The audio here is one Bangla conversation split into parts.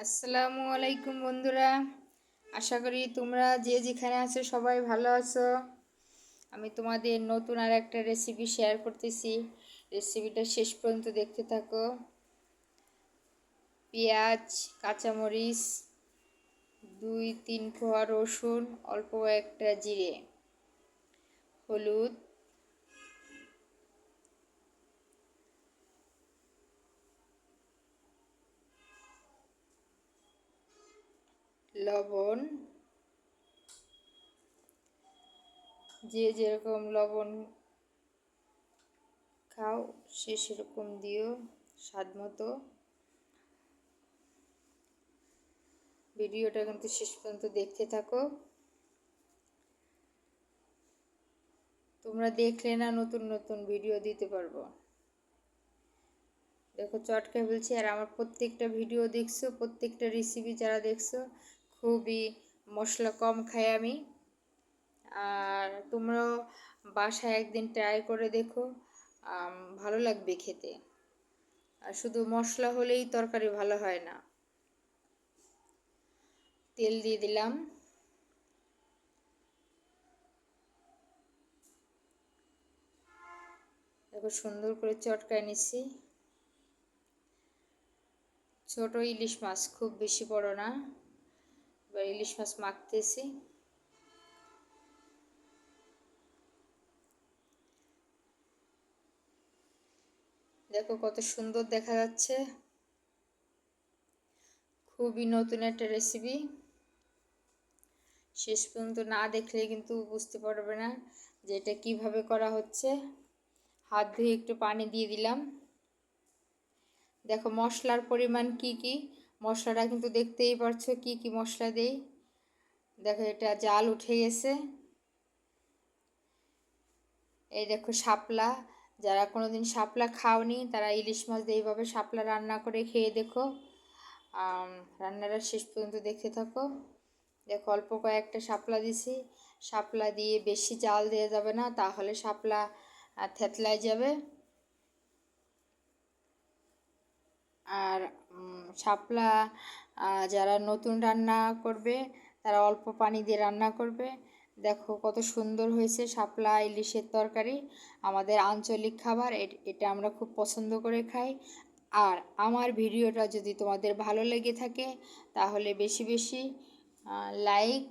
আসসালামু আলাইকুম বন্ধুরা, আশা করি তোমরা যে যেখানে আছো সবাই ভালো আছো। আমি তোমাদের নতুন আর একটা রেসিপি শেয়ার করতেছি। রেসিপিটা শেষ পর্যন্ত দেখতে থাকো। পেঁয়াজ, কাঁচামরিচ, 2-3 কোয়া রসুন, অল্প একটা জিরে, হলুদ, লবণ, যে যেরকম লবণ খাও সে সেরকম দিও স্বাদ মতো। ভিডিওটা কিন্তু শেষ পর্যন্ত দেখতে থাকো। তোমরা দেখলে না নতুন নতুন ভিডিও দিতে পারবো। দেখো চটকা বলছি, আর আমার প্রত্যেকটা ভিডিও দেখছো, প্রত্যেকটা রেসিপি যারা দেখছো, খুবই মশলা কম খাই আমি। আর তোমরাও বাসায় একদিন ট্রাই করে দেখো, ভালো লাগবে খেতে। আর শুধু মশলা হলেই তরকারি ভালো হয় না। তেল দিয়ে দিলাম, দেখো সুন্দর করে চটকায় নিচ্ছি। ছোট ইলিশ মাছ, খুব বেশি বড় না। এবার ইলিশ মাছ মাখতেছি। দেখো কত সুন্দর দেখা যাচ্ছে। খুবই নতুন একটা রেসিপি। শেষ পর্যন্ত না দেখলে কিন্তু বুঝতে পারবে না যে এটা কীভাবে করা হচ্ছে। হাত ধুয়ে একটু পানি দিয়ে দিলাম। দেখো মশলার পরিমাণ কি কি, মশলাটা কিন্তু দেখতেই পারছো কি কি মশলা দেই। দেখো এটা জাল উঠে গেছে। এই দেখো শাপলা, যারা কোনোদিন শাপলা খাওনি তারা ইলিশ মাছ দিয়ে এইভাবে শাপলা রান্না করে খেয়ে দেখো। রান্নাটা শেষ পর্যন্ত দেখতে থাকো। দেখো অল্প কয়েকটা শাপলা দিছি। শাপলা দিয়ে বেশি জাল দেওয়া যাবে না, তাহলে শাপলা থেতলায় যাবে। আর শাপলা যারা নতুন রান্না করবে তারা অল্প পানি দিয়ে রান্না করবে। দেখো কত সুন্দর হয়েছে শাপলা ইলিশের তরকারি। আমাদের আঞ্চলিক খাবার, এটা আমরা খুব পছন্দ করে খাই। আর আমার ভিডিওটা যদি তোমাদের ভালো লেগে থাকে তাহলে বেশি বেশি লাইক,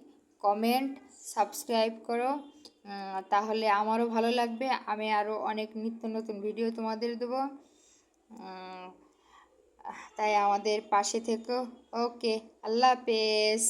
কমেন্ট, সাবস্ক্রাইব করো। তাহলে আমারও ভালো লাগবে, আমি আরও অনেক নিত্য নতুন ভিডিও তোমাদের দেবো। তাই আমাদের পাশে থেকো। ওকে, আল্লাহ হাফেজ।